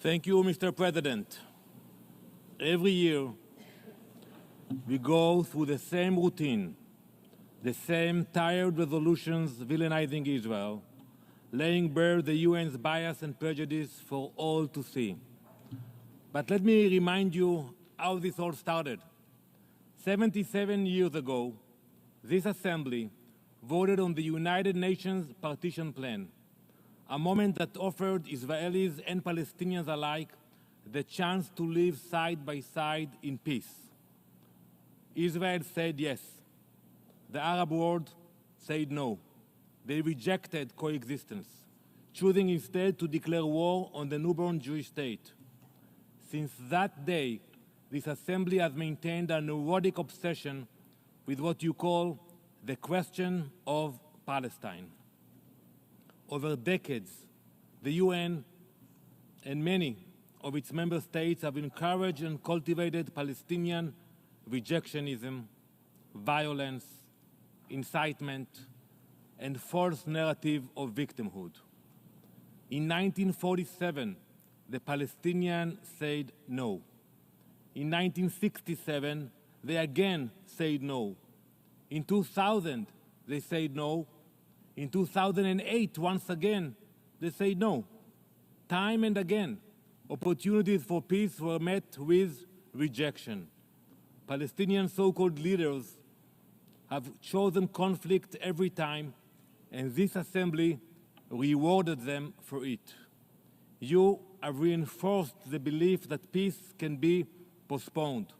Thank you, Mr. President. Every year, we go through the same routine, the same tired resolutions villainizing Israel, laying bare the UN's bias and prejudice for all to see. But let me remind you how this all started. 77 years ago, this assembly voted on the United Nations partition plan, a moment that offered Israelis and Palestinians alike the chance to live side by side in peace. Israel said yes. The Arab world said no. They rejected coexistence, choosing instead to declare war on the newborn Jewish state. Since that day, this assembly has maintained a neurotic obsession with what you call the question of Palestine. Over decades, the UN and many of its member states have encouraged and cultivated Palestinian rejectionism, violence, incitement, and false narrative of victimhood. In 1947, the Palestinians said no. In 1967, they again said no. In 2000, they said no. In 2008, once again, they said no. Time and again, opportunities for peace were met with rejection. Palestinian so-called leaders have chosen conflict every time, and this assembly rewarded them for it. You have reinforced the belief that peace can be postponed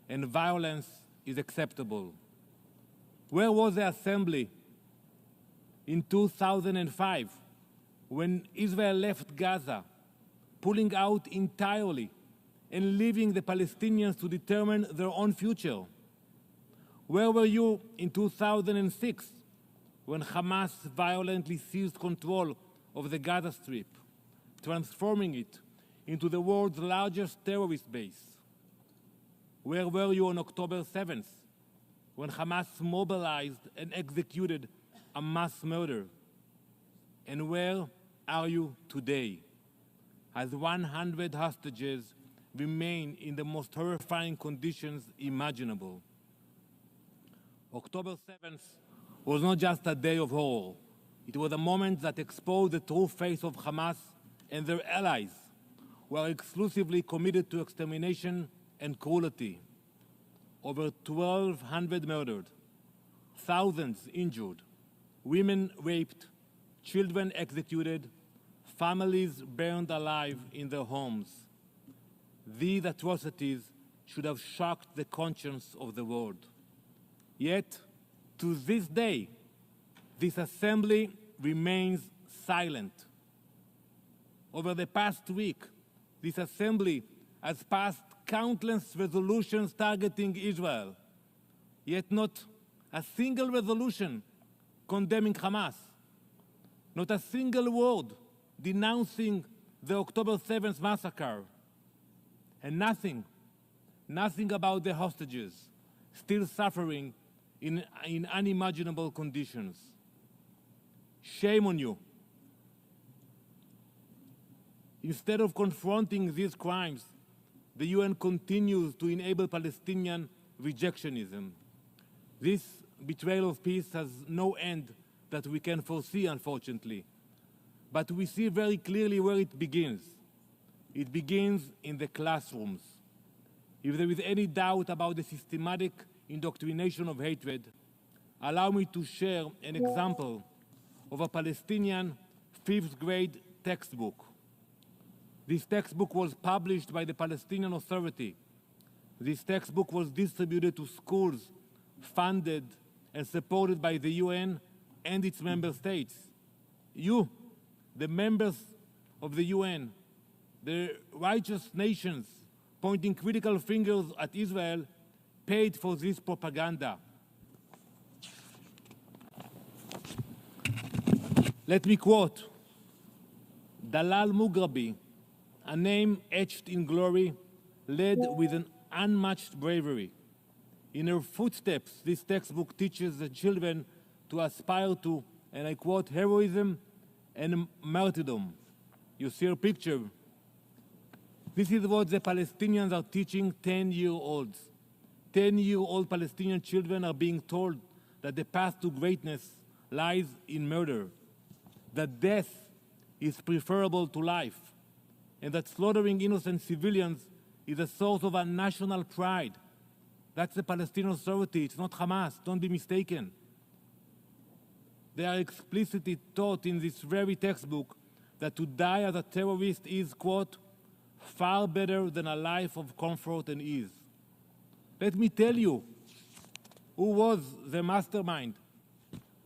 and violence is acceptable. Where was the assembly in 2005 when Israel left Gaza, pulling out entirely and leaving the Palestinians to determine their own future? Where were you in 2006 when Hamas violently seized control of the Gaza Strip, transforming it into the world's largest terrorist base? Where were you on October 7th when Hamas mobilized and executed a mass murder? And where are you today, as 100 hostages remain in the most horrifying conditions imaginable? October 7th was not just a day of horror. It was a moment that exposed the true face of Hamas and their allies, who are exclusively committed to extermination and cruelty. Over 1,200 murdered, thousands injured, women raped, children executed, families burned alive in their homes. These atrocities should have shocked the conscience of the world. Yet, to this day, this assembly remains silent. Over the past week, this assembly has passed countless resolutions targeting Israel, yet not a single resolution condemning Hamas, not a single word denouncing the October 7th massacre, and nothing about the hostages still suffering in unimaginable conditions. Shame on you. Instead of confronting these crimes, the UN continues to enable Palestinian rejectionism. This betrayal of peace has no end that we can foresee, unfortunately. But we see very clearly where it begins. It begins in the classrooms. If there is any doubt about the systematic indoctrination of hatred, allow me to share an example of a Palestinian 5th grade textbook. This textbook was published by the Palestinian Authority. This textbook was distributed to schools, funded and supported by the UN and its member states. You, the members of the UN, the righteous nations pointing critical fingers at Israel, paid for this propaganda. Let me quote, Dalal Mughrabi, a name etched in glory, led with an unmatched bravery. In her footsteps, this textbook teaches the children to aspire to, and I quote, heroism and martyrdom. You see her picture. This is what the Palestinians are teaching 10-year-olds. 10-year-old Palestinian children are being told that the path to greatness lies in murder, that death is preferable to life, and that slaughtering innocent civilians is a source of our national pride. That's the Palestinian Authority, it's not Hamas, don't be mistaken. They are explicitly taught in this very textbook that to die as a terrorist is, quote, far better than a life of comfort and ease. Let me tell you who was the mastermind,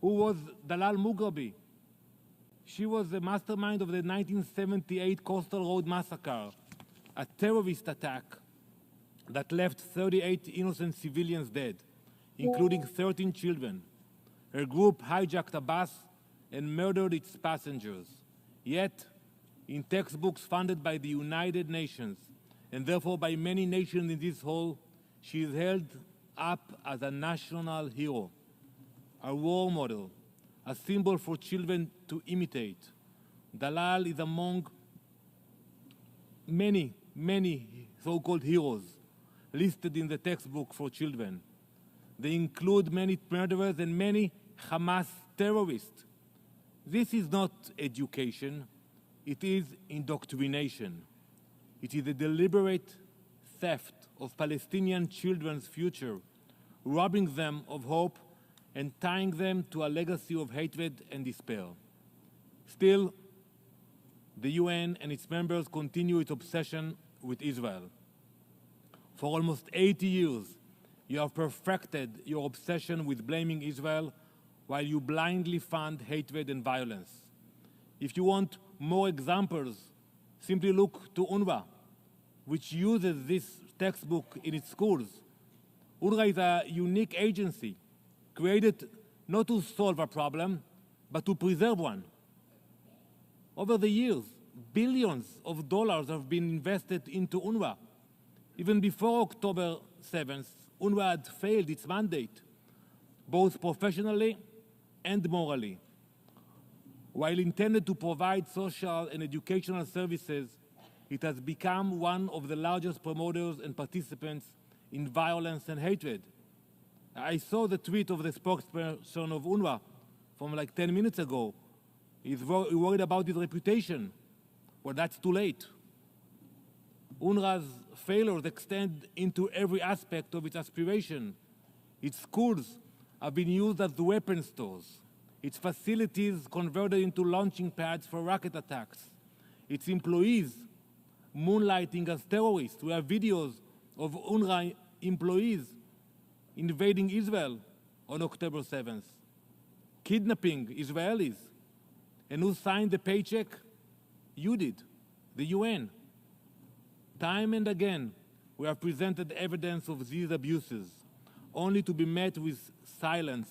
who was Dalal Mughrabi. She was the mastermind of the 1978 Coastal Road Massacre, a terrorist attack that left 38 innocent civilians dead, including 13 children. Her group hijacked a bus and murdered its passengers. Yet, in textbooks funded by the United Nations, and therefore by many nations in this hall, she is held up as a national hero, a role model, a symbol for children to imitate. Dalal is among many, many so-called heroes listed in the textbook for children. They include many murderers and many Hamas terrorists. This is not education, it is indoctrination. It is a deliberate theft of Palestinian children's future, robbing them of hope and tying them to a legacy of hatred and despair. Still, the UN and its members continue its obsession with Israel. For almost 80 years, you have perfected your obsession with blaming Israel while you blindly fund hatred and violence. If you want more examples, simply look to UNRWA, which uses this textbook in its schools. UNRWA is a unique agency created not to solve a problem, but to preserve one. Over the years, billions of dollars have been invested into UNRWA. Even before October 7th, UNRWA had failed its mandate, both professionally and morally. While intended to provide social and educational services, it has become one of the largest promoters and participants in violence and hatred. I saw the tweet of the spokesperson of UNRWA from like 10 minutes ago. He's worried about his reputation. Well, that's too late. UNRWA's failures extend into every aspect of its aspiration. Its schools have been used as weapon stores. Its facilities converted into launching pads for rocket attacks. Its employees moonlighting as terrorists. We have videos of UNRWA employees invading Israel on October 7th, kidnapping Israelis. And who signed the paycheck? You did, the UN. Time and again, we have presented evidence of these abuses, only to be met with silence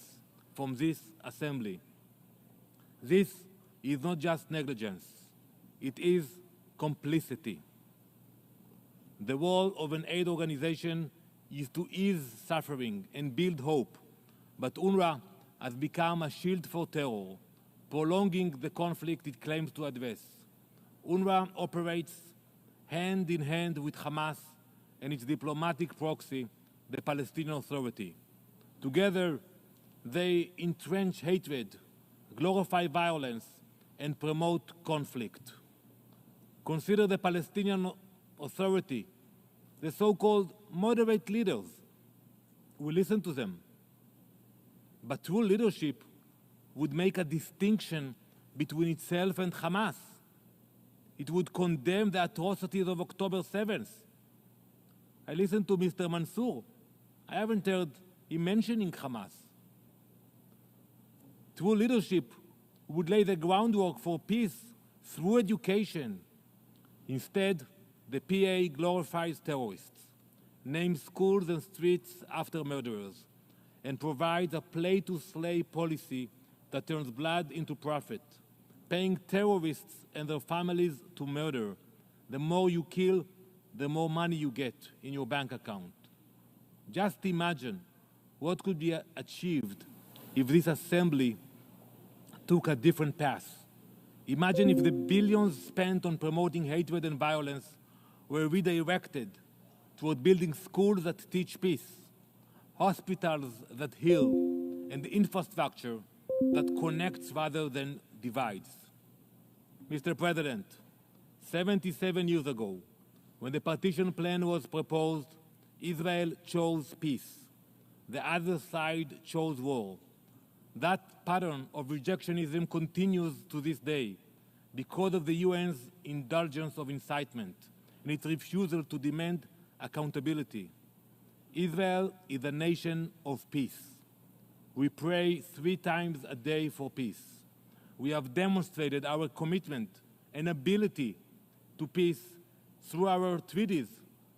from this assembly. This is not just negligence, it is complicity. The role of an aid organization is to ease suffering and build hope, but UNRWA has become a shield for terror, prolonging the conflict it claims to address. UNRWA operates hand in hand with Hamas and its diplomatic proxy, the Palestinian Authority. Together, they entrench hatred, glorify violence, and promote conflict. Consider the Palestinian Authority, the so-called moderate leaders. We listen to them. But true leadership would make a distinction between itself and Hamas. It would condemn the atrocities of October 7th. I listened to Mr. Mansour. I haven't heard him mentioning Hamas. True leadership would lay the groundwork for peace through education. Instead, the PA glorifies terrorists, names schools and streets after murderers, and provides a play-to-slay policy that turns blood into profit, paying terrorists and their families to murder. The more you kill, the more money you get in your bank account. Just imagine what could be achieved if this assembly took a different path. Imagine if the billions spent on promoting hatred and violence were redirected toward building schools that teach peace, hospitals that heal, and infrastructure that connects rather than divides. Mr. President, 77 years ago, when the partition plan was proposed, Israel chose peace. The other side chose war. That pattern of rejectionism continues to this day because of the UN's indulgence of incitement and its refusal to demand accountability. Israel is a nation of peace. We pray 3 times a day for peace. We have demonstrated our commitment and ability to peace through our treaties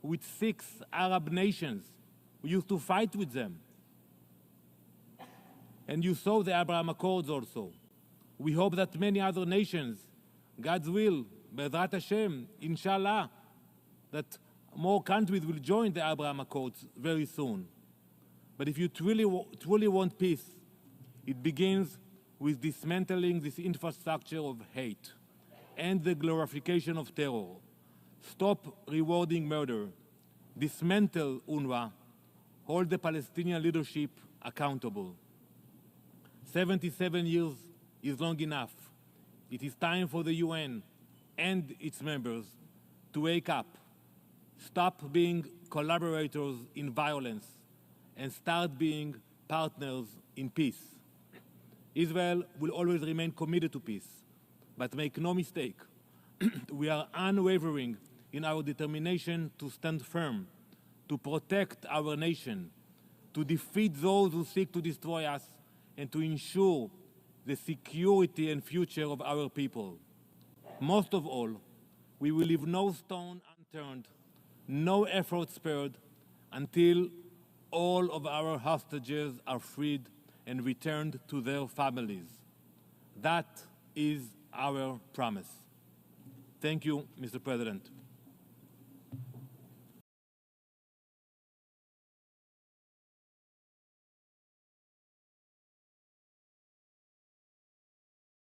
with 6 Arab nations. We used to fight with them. And you saw the Abraham Accords also. We hope that many other nations, God's will, Be'ezrat Hashem, Inshallah, that more countries will join the Abraham Accords very soon. But if you truly want peace, it begins with dismantling this infrastructure of hate and the glorification of terror. Stop rewarding murder. Dismantle UNRWA. Hold the Palestinian leadership accountable. 77 years is long enough. It is time for the UN and its members to wake up, stop being collaborators in violence, and start being partners in peace. Israel will always remain committed to peace, but make no mistake, we are unwavering in our determination to stand firm, to protect our nation, to defeat those who seek to destroy us, and to ensure the security and future of our people. Most of all, we will leave no stone unturned, no effort spared, until all of our hostages are freed and returned to their families. That is our promise. Thank you, Mr. President.